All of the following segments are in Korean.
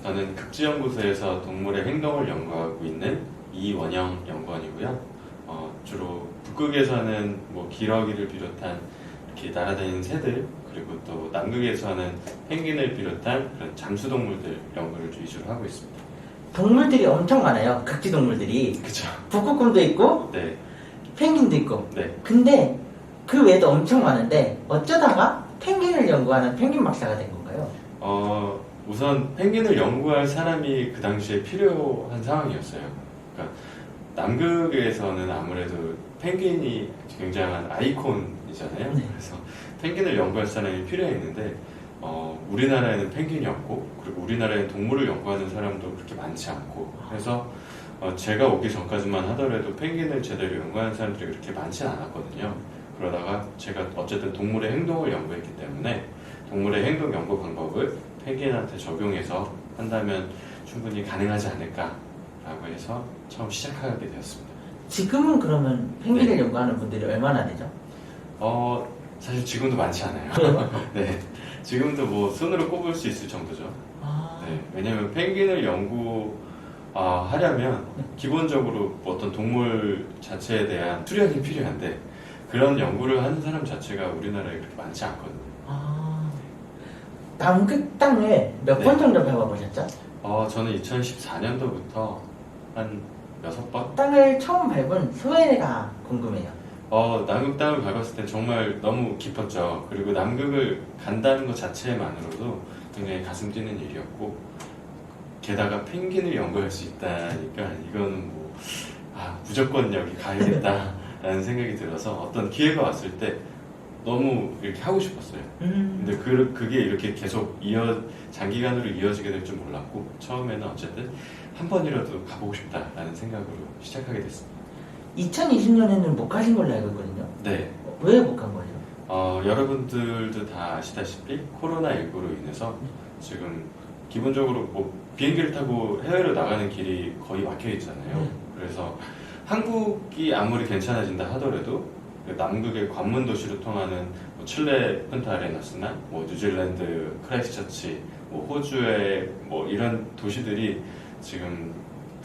저는 극지연구소에서 동물의 행동을 연구하고 있는 이원영 연구원이고요. 주로 북극에서는 뭐 기러기를 비롯한 이렇게 날아다니는 새들, 그리고 또 남극에서는 펭귄을 비롯한 그런 잠수동물들 연구를 위주로 하고 있습니다. 동물들이 엄청 많아요. 극지 동물들이. 그쵸? 북극곰도 있고 네, 펭귄도 있고. 네. 근데 그 외에도 엄청 많은데 어쩌다가 펭귄을 연구하는 펭귄 박사가 된 건가요? 우선 펭귄을 연구할 사람이 그 당시에 필요한 상황이었어요. 그러니까 남극에서는 아무래도 펭귄이 굉장한 아이콘이잖아요. 네. 그래서 펭귄을 연구할 사람이 필요했는데 우리나라에는 펭귄이 없고, 그리고 우리나라에 동물을 연구하는 사람도 그렇게 많지 않고, 그래서 제가 오기 전까지만 하더라도 펭귄을 제대로 연구하는 사람들이 그렇게 많지는 않았거든요. 그러다가 제가 어쨌든 동물의 행동을 연구했기 때문에 동물의 행동 연구 방법을 펭귄한테 적용해서 한다면 충분히 가능하지 않을까라고 해서 처음 시작하게 되었습니다. 지금은 그러면 펭귄을 네. 연구하는 분들이 얼마나 되죠? 사실 지금도 많지 않아요. 그래요? 네, 지금도 뭐 손으로 꼽을 수 있을 정도죠. 아, 네, 왜냐면 펭귄을 하려면 기본적으로 뭐 어떤 동물 자체에 대한 수련이 필요한데 그런 연구를 하는 사람 자체가 우리나라에 그렇게 많지 않거든요. 아. 남극 땅을 몇 번 네. 정도 밟아보셨죠? 저는 2014년도부터 한 6번? 땅을 처음 밟은 소회가 궁금해요. 남극 땅을 밟았을 때 정말 너무 기뻤죠. 그리고 남극을 간다는 것 자체만으로도 굉장히 가슴 뛰는 일이었고, 게다가 펭귄을 연구할 수 있다니까 이거는 뭐 무조건 여기 가야겠다라는 생각이 들어서 어떤 기회가 왔을 때 너무 이렇게 하고 싶었어요. 근데 그게 이렇게 계속 장기간으로 이어지게 될 줄 몰랐고, 처음에는 어쨌든 한 번이라도 가보고 싶다라는 생각으로 시작하게 됐습니다. 2020년에는 못 가신 걸로 알고 있거든요. 네. 왜 못 간 거예요? 여러분들도 다 아시다시피 코로나19로 인해서 지금 기본적으로 뭐 비행기를 타고 해외로 나가는 길이 거의 막혀 있잖아요. 그래서 한국이 아무리 괜찮아진다 하더라도 남극의 관문 도시로 통하는 뭐 칠레 푼타아레나스나 뭐 뉴질랜드 크라이스처치, 뭐 호주의 뭐 이런 도시들이 지금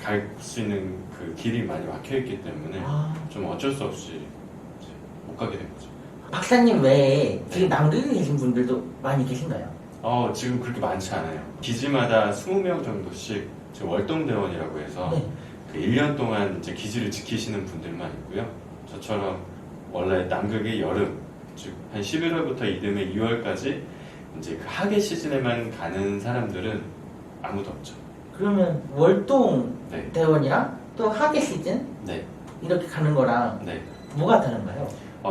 갈 수 있는 그 길이 많이 막혀 있기 때문에 좀 어쩔 수 없이 이제 못 가게 된 거죠. 박사님 외에 지금 남극에 계신 분들도 많이 계신가요? 지금 그렇게 많지 않아요. 기지마다 20명 정도씩 지금 월동대원이라고 해서 네. 그 1년 동안 이제 기지를 지키시는 분들만 있고요. 저처럼 원래 남극의 여름, 즉 한 11월부터 이듬해 2월까지 이제 그 하계 시즌에만 가는 사람들은 아무도 없죠. 그러면 월동 네, 대원이랑 또 하계 시즌 네, 이렇게 가는 거랑 네. 뭐가 다른가요?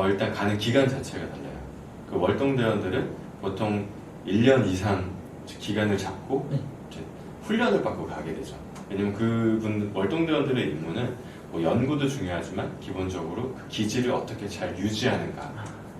일단 가는 기간 자체가 달라요. 그 월동대원들은 보통 1년 이상 기간을 잡고 네. 이제 훈련을 받고 가게 되죠. 왜냐면 월동대원들의 임무는 뭐 연구도 중요하지만 기본적으로 그 기지를 어떻게 잘 유지하는가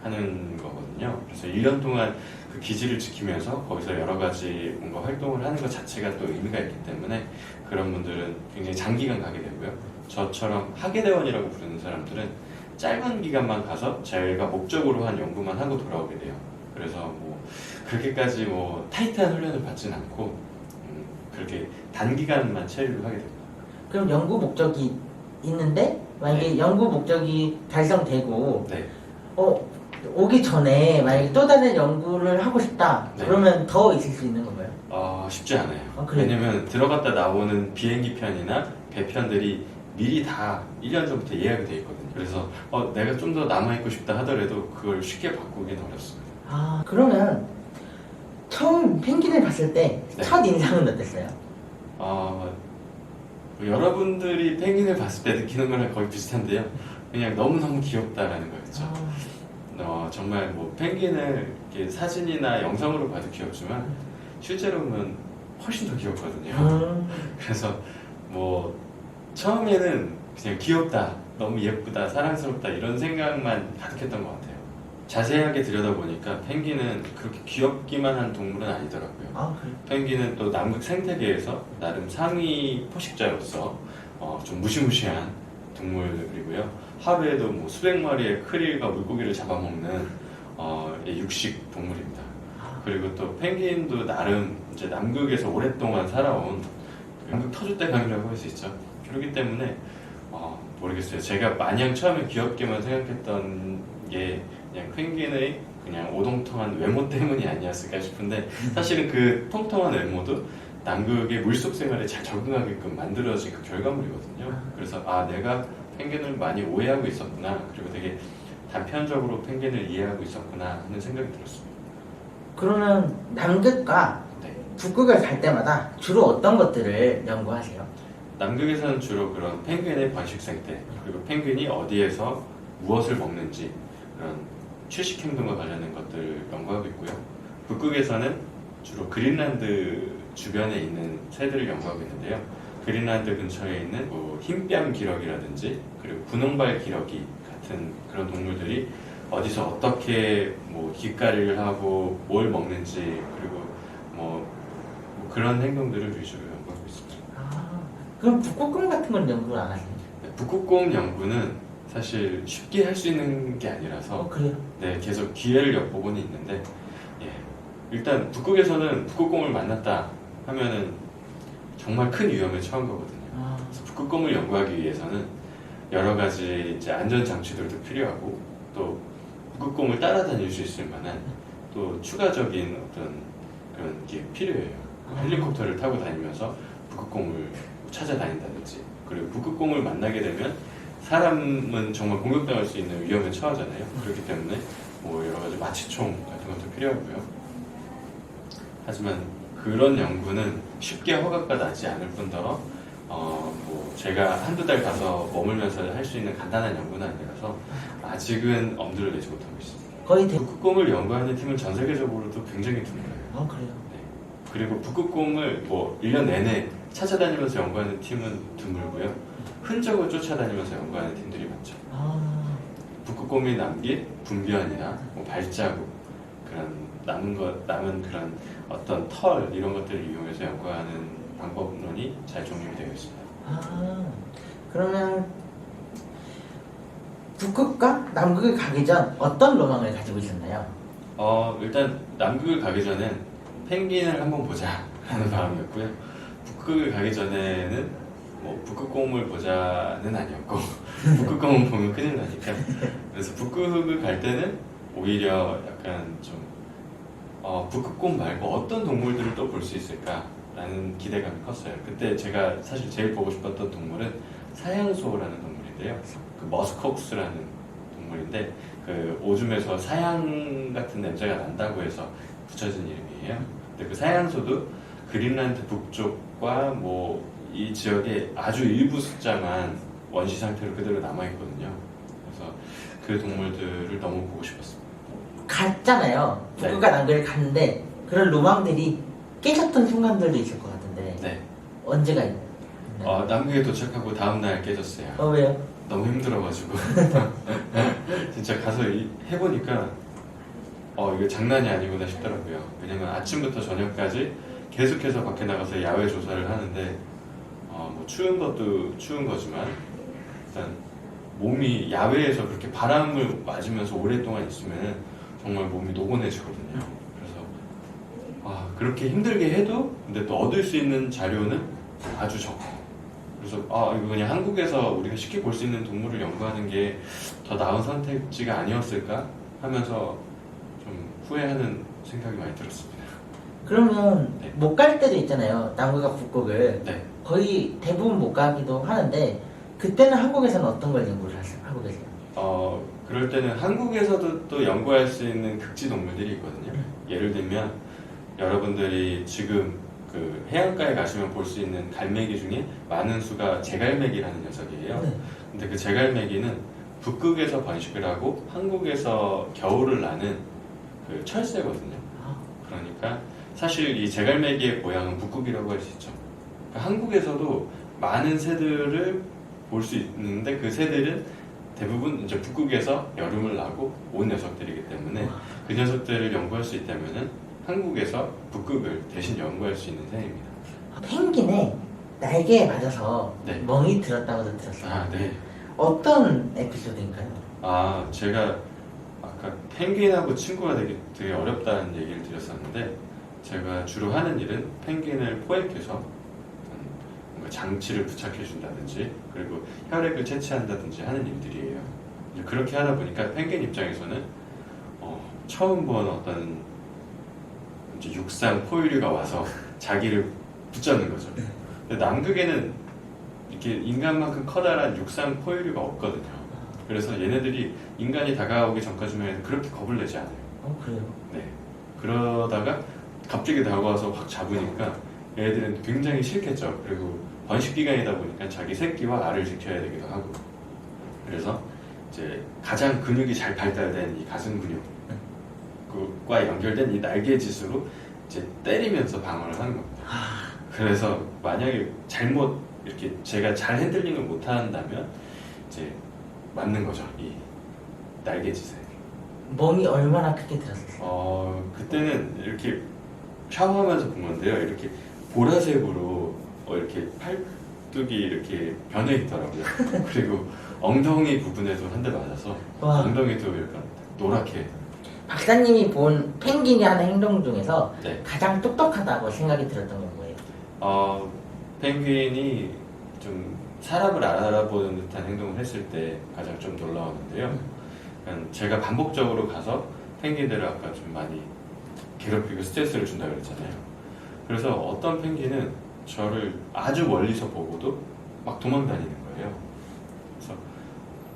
하는 거거든요. 그래서 1년 동안 그 기지를 지키면서 거기서 여러 가지 뭔가 활동을 하는 것 자체가 또 의미가 있기 때문에 그런 분들은 굉장히 장기간 가게 되고요. 저처럼 하계대원이라고 부르는 사람들은 짧은 기간만 가서 제가 목적으로 한 연구만 하고 돌아오게 돼요. 그래서 뭐 그렇게까지 뭐 타이트한 훈련을 받진 않고 그렇게 단기간만 체류를 하게 됩니다. 그럼 연구 목적이 있는데 만약에 네. 연구 목적이 달성되고 네. 오기 전에 만약에 또 다른 연구를 하고 싶다 네. 그러면 더 있을 수 있는 건가요? 쉽지 않아요. 그래요? 왜냐면 들어갔다 나오는 비행기 편이나 배편들이 미리 다 1년 전부터 예약이 돼 있거든요. 그래서 내가 좀 더 남아있고 싶다 하더라도 그걸 쉽게 바꾸긴 어렵습니다. 그러면 처음 펭귄을 봤을 때 네. 첫 인상은 어땠어요? 여러분들이 펭귄을 봤을 때 느끼는 거랑 거의 비슷한데요. 그냥 너무너무 귀엽다라는 거였죠. 정말 뭐 펭귄을 이렇게 사진이나 영상으로 봐도 귀엽지만 실제로 보면 훨씬 더 귀엽거든요. 그래서 뭐 처음에는 그냥 귀엽다, 너무 예쁘다, 사랑스럽다 이런 생각만 가득했던 것 같아요. 자세하게 들여다보니까 펭귄은 그렇게 귀엽기만 한 동물은 아니더라고요. 그래요? 펭귄은 또 남극 생태계에서 나름 상위 포식자로서 좀 무시무시한 동물이고요. 하루에도 뭐 수백 마리의 크릴과 물고기를 잡아먹는 육식 동물입니다. 그리고 또 펭귄도 나름 이제 남극에서 오랫동안 살아온 남극 터줏대감이라고 할 수 있죠. 그렇기 때문에 모르겠어요. 제가 마냥 처음에 귀엽게만 생각했던 게 그냥 펭귄의 그냥 오동통한 외모 때문이 아니었을까 싶은데 사실은 그 통통한 외모도 남극의 물속 생활에 잘 적응하게끔 만들어진 그 결과물이거든요. 그래서 내가 펭귄을 많이 오해하고 있었구나, 그리고 되게 단편적으로 펭귄을 이해하고 있었구나 하는 생각이 들었습니다. 그러면 남극과 네. 북극을 갈 때마다 주로 어떤 것들을 연구하세요? 남극에서는 주로 그런 펭귄의 번식 생태, 그리고 펭귄이 어디에서 무엇을 먹는지 그런 채식 행동과 관련된 것들을 연구하고 있고요. 북극에서는 주로 그린란드 주변에 있는 새들을 연구하고 있는데요. 그린란드 근처에 있는 흰뺨 기러기라든지 그리고 분홍발 기러기 같은 그런 동물들이 어디서 어떻게 깃가리를 하고 뭘 먹는지, 그리고 그런 행동들을 위주로 연구하고 있습니다. 그럼 북극곰 같은 건 연구를 안 하세요? 북극곰 연구는 사실 쉽게 할 수 있는 게 아니라서 그래요? 네, 계속 기회를 엿보고는 있는데, 일단 북극에서는 북극곰을 만났다 하면은 정말 큰 위험에 처한 거거든요. 그래서 북극곰을 연구하기 위해서는 여러 가지 이제 안전 장치들도 필요하고, 또 북극곰을 따라다닐 수 있을 만한 또 추가적인 어떤 그런 게 필요해요. 헬리콥터를 타고 다니면서 북극곰을 찾아다닌다든지, 그리고 북극곰을 만나게 되면 사람은 정말 공격당할 수 있는 위험에 처하잖아요. 그렇기 때문에 여러 가지 마취총 같은 것도 필요하고요. 하지만 그런 연구는 쉽게 허가가 나지 않을 뿐더러 제가 한두 달 가서 머물면서 할 수 있는 간단한 연구는 아니라서 아직은 엄두를 내지 못하고 있습니다. 거의 북극곰을 연구하는 팀은 전 세계적으로도 굉장히 드물어요. 그래요? 네. 그리고 북극곰을 1년 내내 찾아다니면서 연구하는 팀은 드물고요. 흔적을 쫓아다니면서 연구하는 팀들이 많죠. 북극곰이 남긴 분변이나 발자국, 그런 남은 그런 어떤 털 이런 것들을 이용해서 연구하는 방법론이 잘 정립이 되어 있습니다. 그러면 북극과 남극을 가기 전 어떤 로망을 가지고 있었나요? 일단 남극을 가기 전엔 펭귄을 한번 보자 하는 마음이었고요. 북극을 가기 전에는 북극곰을 보자는 아니었고 북극곰을 보면 큰일 나니까, 그래서 북극을 갈 때는 오히려 약간 좀 북극곰 말고 어떤 동물들을 또 볼 수 있을까라는 기대감이 컸어요. 그때 제가 사실 제일 보고 싶었던 동물은 사양소라는 동물인데요. 그 머스콕스라는 동물인데, 그 오줌에서 사양 같은 냄새가 난다고 해서 붙여진 이름이에요. 근데 그 사양소도 그린란드 북쪽과 이 지역에 아주 일부 숫자만 원시 상태로 그대로 남아있거든요. 그래서 그 동물들을 너무 보고 싶었습니다. 갔잖아요. 북극과 남극을 갔는데 그런 로망들이 깨졌던 순간들도 있을 것 같은데 네. 언제가 있나요? 남극에 도착하고 다음날 깨졌어요. 왜요? 너무 힘들어가지고 진짜 가서 해보니까 이거 장난이 아니구나 싶더라고요. 왜냐면 아침부터 저녁까지 계속해서 밖에 나가서 야외 조사를 하는데 추운 것도 추운 거지만 일단 몸이 야외에서 그렇게 바람을 맞으면서 오랫동안 있으면 정말 몸이 노곤해지거든요. 그래서 그렇게 힘들게 해도 근데 또 얻을 수 있는 자료는 아주 적고, 그래서 이거 그냥 한국에서 우리가 쉽게 볼 수 있는 동물을 연구하는 게 더 나은 선택지가 아니었을까 하면서 좀 후회하는 생각이 많이 들었습니다. 그러면 네. 못 갈 때도 있잖아요. 남극과 북극을 네. 거의 대부분 못 가기도 하는데 그때는 한국에서는 어떤 걸 연구를 하고 계세요? 그럴 때는 한국에서도 또 연구할 수 있는 극지 동물들이 있거든요. 예를 들면 여러분들이 지금 그 해안가에 가시면 볼 수 있는 갈매기 중에 많은 수가 제갈매기라는 녀석이에요. 네. 근데 그 제갈매기는 북극에서 번식을 하고 한국에서 겨울을 나는 그 철새거든요. 그러니까 사실 이 제갈매기의 고향은 북극이라고 할 수 있죠. 그러니까 한국에서도 많은 새들을 볼 수 있는데 그 새들은 대부분 이제 북극에서 여름을 나고 온 녀석들이기 때문에 그 녀석들을 연구할 수 있다면은 한국에서 북극을 대신 연구할 수 있는 새입니다. 펭귄의 날개에 맞아서 네. 멍이 들었다고도 들었어요. 네. 어떤 에피소드인가요? 제가 아까 펭귄하고 친구가 되게 어렵다는 얘기를 드렸었는데 제가 주로 하는 일은 펭귄을 포획해서 뭔가 장치를 부착해 준다든지 그리고 혈액을 채취한다든지 하는 일들이에요. 이제 그렇게 하다 보니까 펭귄 입장에서는 처음 본 어떤 이제 육상 포유류가 와서 자기를 붙잡는 거죠. 근데 남극에는 이렇게 인간만큼 커다란 육상 포유류가 없거든요. 그래서 얘네들이 인간이 다가오기 전까지만 그렇게 겁을 내지 않아요. 그래요? 네. 그러다가 갑자기 다가와서 확 잡으니까 얘네들은 굉장히 싫겠죠. 그리고 번식기간이다 보니까 자기 새끼와 알을 지켜야 되기도 하고. 그래서 이제 가장 근육이 잘 발달된 이 가슴 근육과 연결된 이 날개짓으로 이제 때리면서 방어를 하는 겁니다. 그래서 만약에 잘못 이렇게 제가 잘 핸들링을 못 한다면 이제 맞는 거죠. 이 날개짓에. 멍이 얼마나 크게 들었어요? 그때는 이렇게 샤워하면서 본 건데요. 이렇게 보라색으로 이렇게 팔뚝이 이렇게 변해 있더라고요. 그리고 엉덩이 부분에도 한 대 맞아서 와. 엉덩이도 이렇게 노랗게. 박사님이 본 펭귄이 하는 행동 중에서 네. 가장 똑똑하다고 생각이 들었던 건 뭐예요? 펭귄이 좀 사람을 알아보는 듯한 행동을 했을 때 가장 좀 놀라웠는데요. 그러니까 제가 반복적으로 가서 펭귄들을 아까 좀 많이 괴롭히고 스트레스를 준다 그랬잖아요. 그래서 어떤 펭귄은 저를 아주 멀리서 보고도 막 도망다니는 거예요. 그래서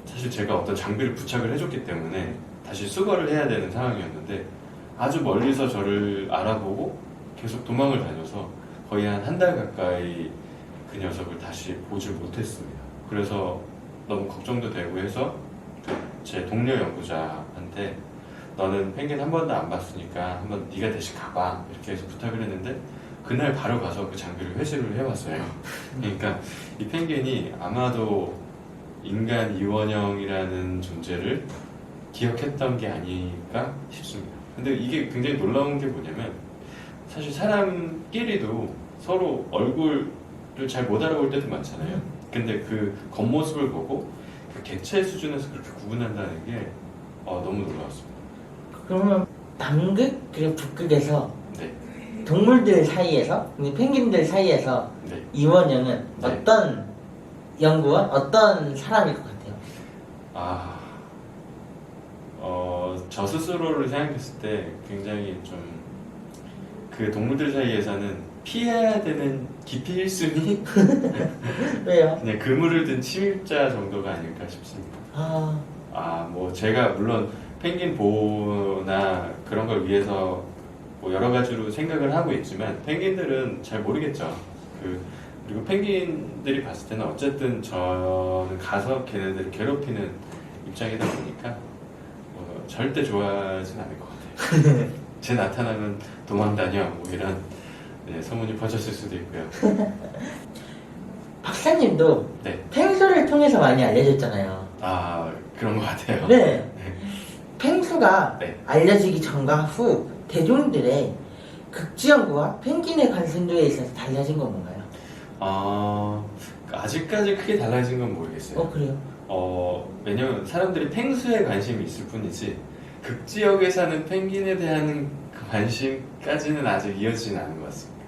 사실 제가 어떤 장비를 부착을 해줬기 때문에 다시 수거를 해야 되는 상황이었는데 아주 멀리서 저를 알아보고 계속 도망을 다녀서 거의 한 달 가까이 그 녀석을 다시 보질 못했습니다. 그래서 너무 걱정도 되고 해서 제 동료 연구자한테 너는 펭귄 한 번도 안 봤으니까 한번 네가 대신 가봐 이렇게 해서 부탁을 했는데 그날 바로 가서 그 장비를 회수를 해왔어요. 그러니까 이 펭귄이 아마도 인간 이원형이라는 존재를 기억했던 게 아닐까 싶습니다. 근데 이게 굉장히 놀라운 게 뭐냐면 사실 사람끼리도 서로 얼굴을 잘 못 알아볼 때도 많잖아요. 근데 그 겉모습을 보고 그 개체 수준에서 그렇게 구분한다는 게 너무 놀라웠습니다. 그러면 남극 그리고 북극에서 네. 동물들 사이에서 펭귄들 사이에서 네. 이원영은 네. 어떤 연구원, 어떤 사람일 것 같아요? 저 스스로를 생각했을 때 굉장히 좀 그 동물들 사이에서는 피해야 되는 기피 1순위? 왜요? 그냥 그물을 든 침입자 정도가 아닐까 싶습니다. 뭐 제가 물론 펭귄 보호나 그런 걸 위해서 뭐 여러 가지로 생각을 하고 있지만 펭귄들은 잘 모르겠죠. 그리고 펭귄들이 봤을 때는 어쨌든 저는 가서 걔네들을 괴롭히는 입장이다 보니까 절대 좋아하진 않을 것 같아요. 제 나타나면 도망다녀 뭐 이런 소문이 퍼졌을 수도 있고요. 박사님도 네. 펭수를 통해서 많이 알려졌잖아요. 그런 것 같아요. 네. 펭수가 네. 알려지기 전과 후 대중들의 극지 연구와 펭귄의 관심도에 있어서 달라진 건 뭔가요? 아직까지 크게 달라진 건 모르겠어요. 그래요? 왜냐면 사람들이 펭수에 관심이 있을 뿐이지 극지역에 사는 펭귄에 대한 그 관심까지는 아직 이어지진 않은 것 같습니다.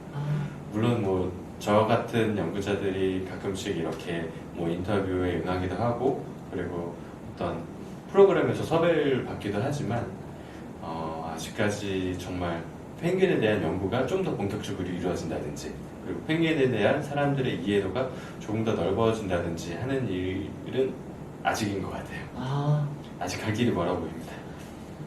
물론 뭐 저 같은 연구자들이 가끔씩 이렇게 뭐 인터뷰에 응하기도 하고 그리고 어떤 프로그램에서 섭외를 받기도 하지만 아직까지 정말 펭귄에 대한 연구가 좀 더 본격적으로 이루어진다든지 그리고 펭귄에 대한 사람들의 이해도가 조금 더 넓어진다든지 하는 일은 아직인 것 같아요. 아직 갈 길이 멀어 보입니다.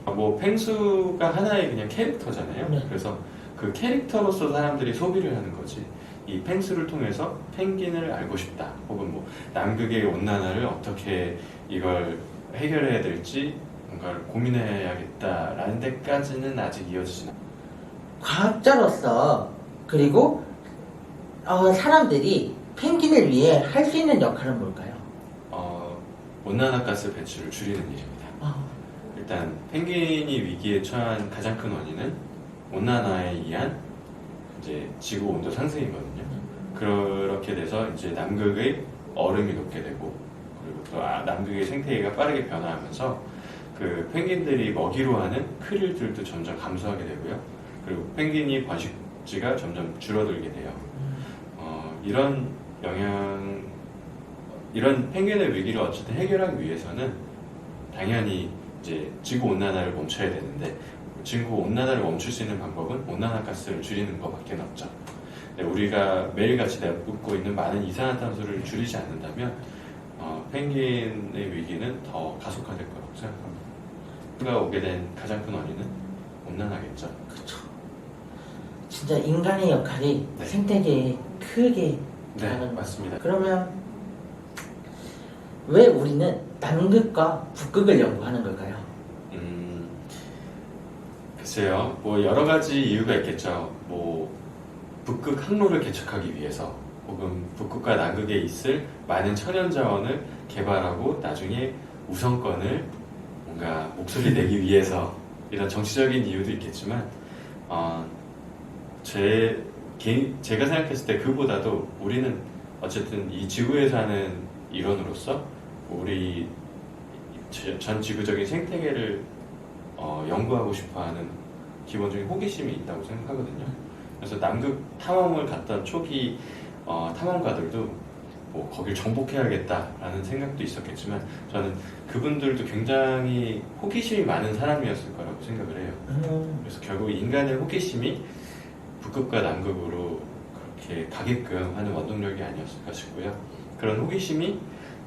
뭐 펭수가 하나의 그냥 캐릭터잖아요. 네. 그래서 그 캐릭터로서 사람들이 소비를 하는 거지. 이 펭수를 통해서 펭귄을 알고 싶다. 혹은 뭐 남극의 온난화를 어떻게 이걸 해결해야 될지 뭔가를 고민해야겠다라는 데까지는 아직 이어지진 않아요. 과학자로서 그리고 사람들이 펭귄을 위해 할 수 있는 역할은 뭘까요? 온난화가스 배출을 줄이는 일입니다. 일단 펭귄이 위기에 처한 가장 큰 원인은 온난화에 의한 이제 지구 온도 상승이거든요. 그렇게 돼서 이제 남극의 얼음이 녹게 되고 그리고 또 남극의 생태계가 빠르게 변화하면서 그 펭귄들이 먹이로 하는 크릴들도 점점 감소하게 되고요. 그리고 펭귄이 번식지가 점점 줄어들게 돼요. 이런 이런 펭귄의 위기를 어쨌든 해결하기 위해서는 당연히 이제 지구 온난화를 멈춰야 되는데, 지구 온난화를 멈출 수 있는 방법은 온난화가스를 줄이는 것밖에 없죠. 우리가 매일같이 내뿜고 있는 많은 이산화탄소를 줄이지 않는다면 펭귄의 위기는 더 가속화될 거라고 생각합니다. 우리가 오게 된 가장 큰 원인은 온난화겠죠. 그렇죠. 진짜 인간의 역할이 네. 생태계에 크게 네, 다른- 맞습니다. 그러면 왜 우리는 남극과 북극을 연구하는 걸까요? 글쎄요, 뭐 여러 가지 이유가 있겠죠. 뭐 북극 항로를 개척하기 위해서, 혹은 북극과 남극에 있을 많은 천연 자원을 개발하고 나중에 우선권을 뭔가 목소리 내기 위해서, 이런 정치적인 이유도 있겠지만, 제가 생각했을 때 그보다도 우리는 어쨌든 이 지구에 사는 일원으로서 우리 전 지구적인 생태계를 연구하고 싶어하는 기본적인 호기심이 있다고 생각하거든요. 그래서 남극 탐험을 갔던 초기 탐험가들도 뭐 거길 정복해야겠다라는 생각도 있었겠지만, 저는 그분들도 굉장히 호기심이 많은 사람이었을 거라고 생각을 해요. 그래서 결국 인간의 호기심이 북극과 남극으로 그렇게 가게끔 하는 원동력이 아니었을까 싶고요. 그런 호기심이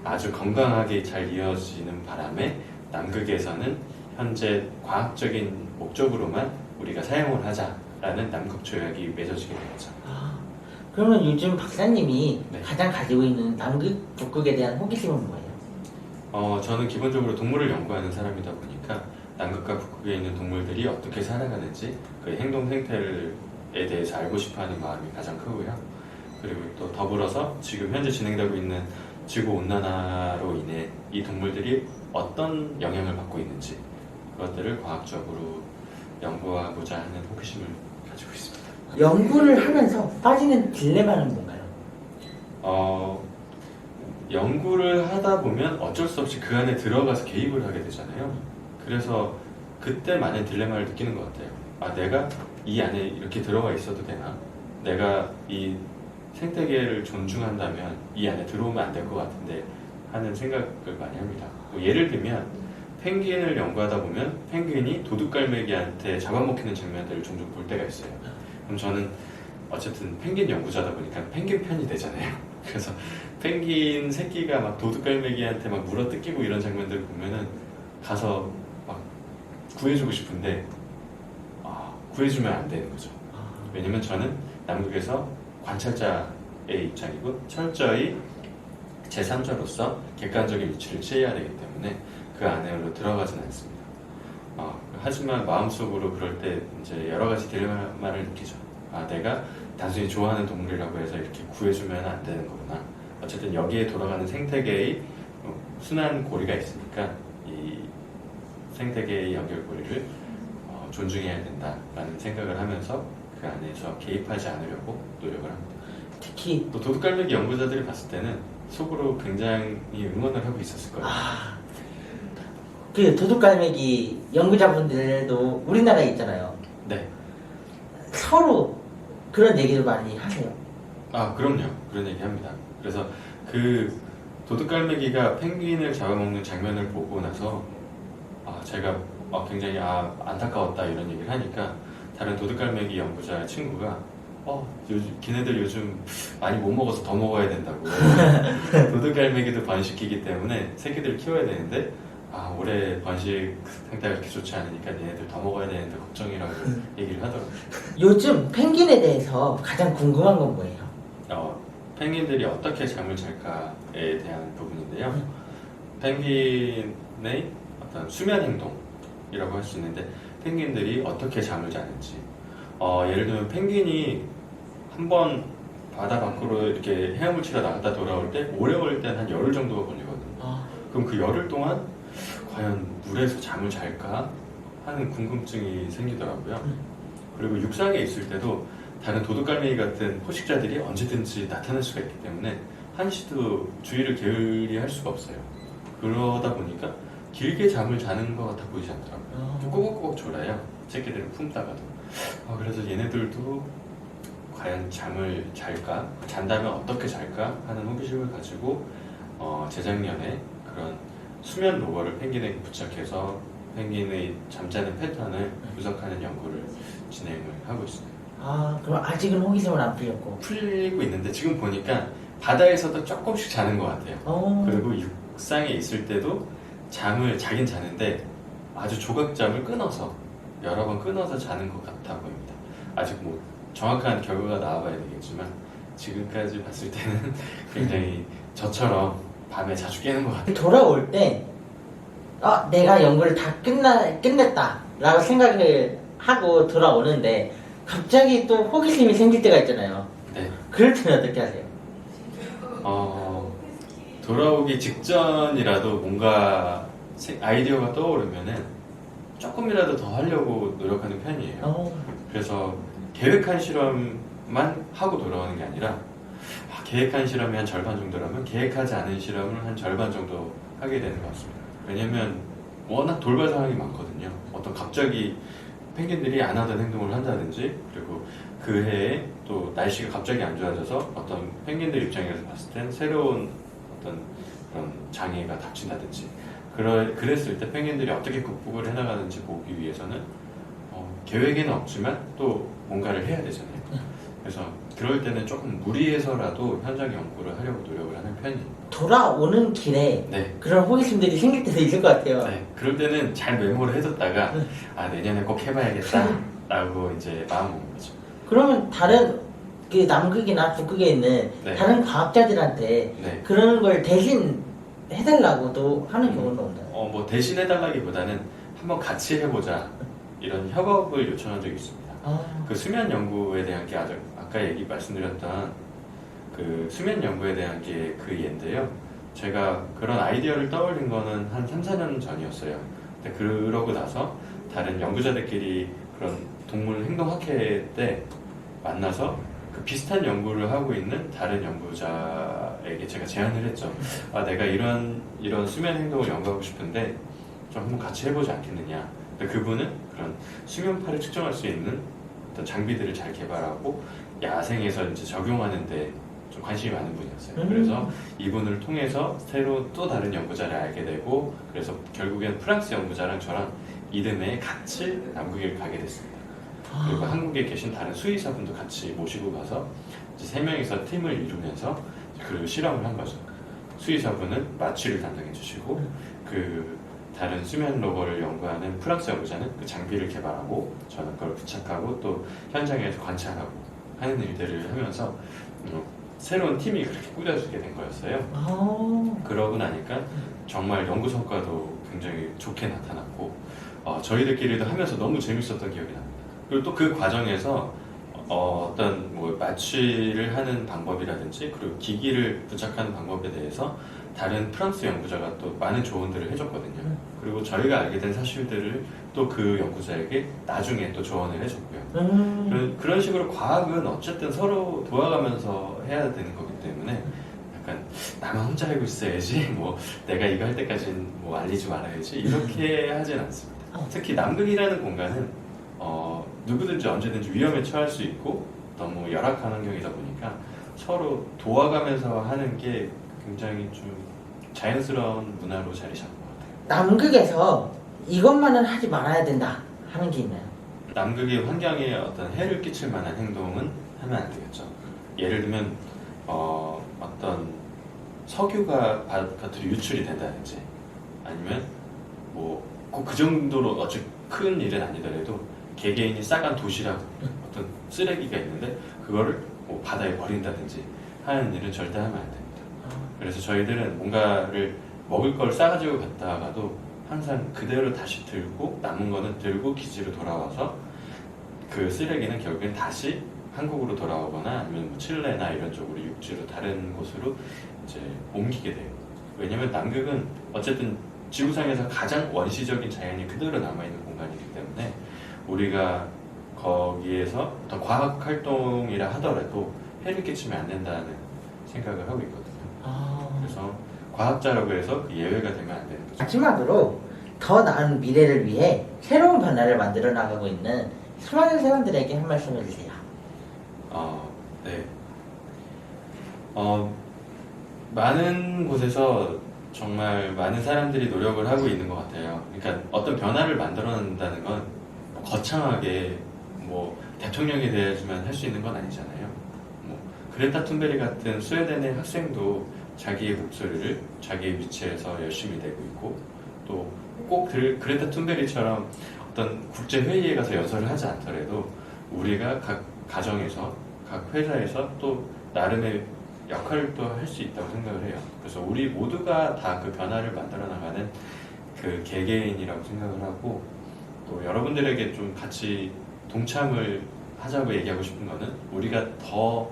아주 건강하게 잘 이어지는 바람에 남극에서는 현재 과학적인 목적으로만 우리가 사용을 하자라는 남극 조약이 맺어지게 되었죠. 그러면 요즘 박사님이 네. 가장 가지고 있는 남극, 북극에 대한 호기심은 뭐예요? 저는 기본적으로 동물을 연구하는 사람이다 보니까 남극과 북극에 있는 동물들이 어떻게 살아가는지, 그 행동 생태에 대해서 알고 싶어하는 마음이 가장 크고요. 그리고 또 더불어서 지금 현재 진행되고 있는 지구 온난화로 인해 이 동물들이 어떤 영향을 받고 있는지, 그것들을 과학적으로 연구하고자 하는 호기심을 가지고 있습니다. 연구를 하면서 빠지는 딜레마는 뭔가요? 연구를 하다 보면 어쩔 수 없이 그 안에 들어가서 개입을 하게 되잖아요. 그래서 그때 많은 딜레마를 느끼는 것 같아요. 내가 이 안에 이렇게 들어가 있어도 되나? 내가 이 생태계를 존중한다면 이 안에 들어오면 안 될 것 같은데 하는 생각을 많이 합니다. 뭐 예를 들면 펭귄을 연구하다 보면 펭귄이 도둑갈매기한테 잡아먹히는 장면들을 종종 볼 때가 있어요. 그럼 저는 어쨌든 펭귄 연구자다 보니까 펭귄 편이 되잖아요. 그래서 펭귄 새끼가 막 도둑갈매기한테 막 물어뜯기고 이런 장면들을 보면은 가서 막 구해주고 싶은데 구해주면 안 되는 거죠. 왜냐면 저는 남극에서 관찰자의 입장이고 철저히 제3자로서 객관적인 위치를 취해야 되기 때문에 그 안으로 들어가진 않습니다. 하지만 마음속으로 그럴 때 이제 여러 가지 딜레마를 느끼죠. 내가 단순히 좋아하는 동물이라고 해서 이렇게 구해주면 안 되는 거구나. 어쨌든 여기에 돌아가는 생태계의 순환 고리가 있으니까 이 생태계의 연결고리를 존중해야 된다라는 생각을 하면서 그 안에서 개입하지 않으려고 노력을 합니다. 특히 또 도둑갈매기 연구자들이 봤을 때는 속으로 굉장히 응원을 하고 있었을 거예요. 그 도둑갈매기 연구자분들도 우리나라에 있잖아요. 네. 서로 그런 얘기를 많이 하세요. 그럼요. 그런 얘기 합니다. 그래서 그 도둑갈매기가 펭귄을 잡아먹는 장면을 보고 나서 제가 굉장히 안타까웠다 이런 얘기를 하니까 다른 도둑갈매기 연구자 친구가 걔네들 요즘 많이 못 먹어서 더 먹어야 된다고. 도둑갈매기도 번식기이기 때문에 새끼들 키워야 되는데 올해 번식 상태가 그렇게 좋지 않으니까 얘네들 더 먹어야 되는데 걱정이라고 얘기를 하더라고요. 요즘 펭귄에 대해서 가장 궁금한 건 뭐예요? 펭귄들이 어떻게 잠을 잘까에 대한 부분인데요. 펭귄의 어떤 수면 행동이라고 할 수 있는데, 펭귄들이 어떻게 잠을 자는지, 예를 들면 펭귄이 한번 바다 밖으로 이렇게 헤엄을 치러 나갔다 돌아올 때 오래 걸릴 때는 한 열흘 정도가 걸리거든요. 그럼 그 열흘 동안 과연 물에서 잠을 잘까 하는 궁금증이 생기더라고요. 그리고 육상에 있을 때도 다른 도둑갈매기 같은 포식자들이 언제든지 나타날 수가 있기 때문에 한시도 주의를 게을리할 수가 없어요. 그러다 보니까 길게 잠을 자는 것 같아 보이지 않더라고요. 좀 꼬박꼬박 졸아요. 새끼들은 품다가도. 그래서 얘네들도 과연 잠을 잘까? 잔다면 어떻게 잘까? 하는 호기심을 가지고 재작년에 그런 수면 로버를 펭귄에게 부착해서 펭귄의 잠자는 패턴을 분석하는 연구를 진행을 하고 있습니다. 그럼 아직은 호기심은 안 풀렸고. 풀리고 있는데 지금 보니까 바다에서도 조금씩 자는 것 같아요. 그리고 육상에 있을 때도 잠을 자긴 자는데 아주 조각잠을 끊어서 여러 번 끊어서 자는 것 같아 보입니다. 아직 뭐 정확한 결과가 나와봐야 되겠지만 지금까지 봤을 때는 굉장히 저처럼 밤에 자주 깨는 것 같아요. 돌아올 때 내가 연구를 다 끝냈다 라고 생각을 하고 돌아오는데 갑자기 또 호기심이 생길 때가 있잖아요. 네. 그럴 때는 어떻게 하세요? 돌아오기 직전이라도 뭔가 아이디어가 떠오르면은 조금이라도 더 하려고 노력하는 편이에요. 그래서 계획한 실험만 하고 돌아오는 게 아니라 계획한 실험이 한 절반 정도라면 계획하지 않은 실험을 한 절반 정도 하게 되는 것 같습니다. 왜냐면 워낙 돌발 상황이 많거든요. 어떤 갑자기 펭귄들이 안 하던 행동을 한다든지, 그리고 그 해에 또 날씨가 갑자기 안 좋아져서 어떤 펭귄들 입장에서 봤을 땐 새로운 어떤 그런 장애가 닥친다든지, 그랬을 때 펭귄들이 어떻게 극복을 해나가는지 보기 위해서는 계획에는 없지만 또 뭔가를 해야 되잖아요. 그래서 그럴 때는 조금 무리해서라도 현장 연구를 하려고 노력을 하는 편이에요. 돌아오는 길에 네. 그런 호기심들이 생길 때도 있을 것 같아요. 네. 그럴 때는 잘 메모를 해뒀다가 내년에 꼭 해봐야겠다 라고 이제 마음먹는 거죠. 그러면 다른 그 남극이나 북극에 있는 네. 다른 과학자들한테 네. 그런 걸 대신 해달라고도 하는 경우는 없나요? 뭐 대신 해달라기보다는 한번 같이 해보자 이런 협업을 요청한 적이 있습니다. 그 수면 연구에 대한 게 아까 말씀드렸던 그 수면 연구에 대한 게 그 예인데요. 제가 그런 아이디어를 떠올린 거는 한 3, 4년 전이었어요. 근데 그러고 나서 다른 연구자들끼리 그런 동물 행동학회 때 만나서 그 비슷한 연구를 하고 있는 다른 연구자에게 제가 제안을 했죠. 내가 이런 수면 행동을 연구하고 싶은데 좀 한번 같이 해보지 않겠느냐. 그분은 그런 수면파를 측정할 수 있는 어떤 장비들을 잘 개발하고 야생에서 이제 적용하는데 좀 관심이 많은 분이었어요. 그래서 이분을 통해서 새로 또 다른 연구자를 알게 되고, 그래서 결국엔 프랑스 연구자랑 저랑 이듬해 같이 남극에 가게 됐습니다. 그리고 한국에 계신 다른 수의사분도 같이 모시고 가서 이제 3명이서 팀을 이루면서 그 실험을 한 거죠. 수의사분은 마취를 담당해 주시고, 그 다른 수면 로버를 연구하는 프랑스 연구자는 그 장비를 개발하고, 저는 그걸 부착하고 또 현장에서 관찰하고 하는 일들을 하면서 새로운 팀이 그렇게 꾸려지게 된 거였어요. 그러고 나니까 정말 연구 성과도 굉장히 좋게 나타났고, 저희들끼리도 하면서 너무 재밌었던 기억이 납니다. 그리고 또 그 과정에서 어떤 뭐 마취를 하는 방법이라든지, 그리고 기기를 부착하는 방법에 대해서 다른 프랑스 연구자가 또 많은 조언들을 해줬거든요. 그리고 저희가 알게 된 사실들을 또 그 연구자에게 나중에 또 조언을 해줬고요. 그런 식으로 과학은 어쨌든 서로 도와가면서 해야 되는 거기 때문에 약간 나만 혼자 알고 있어야지, 뭐 내가 이거 할 때까지는 뭐 알리지 말아야지, 이렇게 하진 않습니다. 특히 남극이라는 공간은 누구든지 언제든지 위험에 처할 수 있고 너무 열악한 환경이다 보니까 서로 도와가면서 하는 게 굉장히 좀 자연스러운 문화로 자리 잡은 것 같아요. 남극에서 이것만은 하지 말아야 된다 하는 게 있나요? 남극의 환경에 어떤 해를 끼칠 만한 행동은 하면 안 되겠죠. 예를 들면 어떤 석유가 바깥으로 유출이 된다든지, 아니면 뭐 꼭 그 정도로 어찌 큰 일은 아니더라도 개개인이 싸간 도시락, 어떤 쓰레기가 있는데 그거를 뭐 바다에 버린다든지 하는 일은 절대 하면 안 됩니다. 그래서 저희들은 뭔가를 먹을 걸 싸가지고 갔다가도 항상 그대로 다시 들고, 남은 거는 들고 기지로 돌아와서 그 쓰레기는 결국엔 다시 한국으로 돌아오거나 아니면 뭐 칠레나 이런 쪽으로 육지로 다른 곳으로 이제 옮기게 돼요. 왜냐면 남극은 어쨌든 지구상에서 가장 원시적인 자연이 그대로 남아있는 공간이기 때문에 우리가 거기에서 어떤 과학 활동이라 하더라도 해를 끼치면 안 된다는 생각을 하고 있거든요. 그래서 과학자라고 해서 그 예외가 되면 안 되는 거죠. 마지막으로 더 나은 미래를 위해 새로운 변화를 만들어 나가고 있는 수많은 사람들에게 한 말씀 해주세요. 네. 많은 곳에서 정말 많은 사람들이 노력을 하고 있는 것 같아요. 그러니까 어떤 변화를 만들어낸다는 건 거창하게 뭐 대통령이 돼야지만 할 수 있는 건 아니잖아요. 뭐 그레타 툰베리 같은 스웨덴의 학생도 자기의 목소리를 자기의 위치에서 열심히 내고 있고, 또 꼭 그레타 툰베리처럼 어떤 국제 회의에 가서 연설을 하지 않더라도 우리가 각 가정에서 각 회사에서 또 나름의 역할을 또 할 수 있다고 생각을 해요. 그래서 우리 모두가 다 그 변화를 만들어 나가는 그 개개인이라고 생각을 하고, 또 여러분들에게 좀 같이 동참을 하자고 얘기하고 싶은 거는, 우리가 더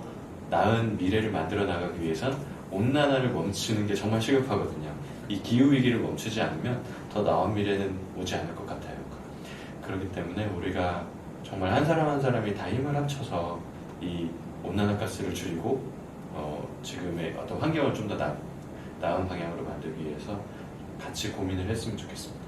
나은 미래를 만들어 나가기 위해선 온난화를 멈추는 게 정말 시급하거든요. 이 기후위기를 멈추지 않으면 더 나은 미래는 오지 않을 것 같아요. 그렇기 때문에 우리가 정말 한 사람 한 사람이 다 힘을 합쳐서 이 온난화 가스를 줄이고 지금의 어떤 환경을 좀 더 나은 방향으로 만들기 위해서 같이 고민을 했으면 좋겠습니다.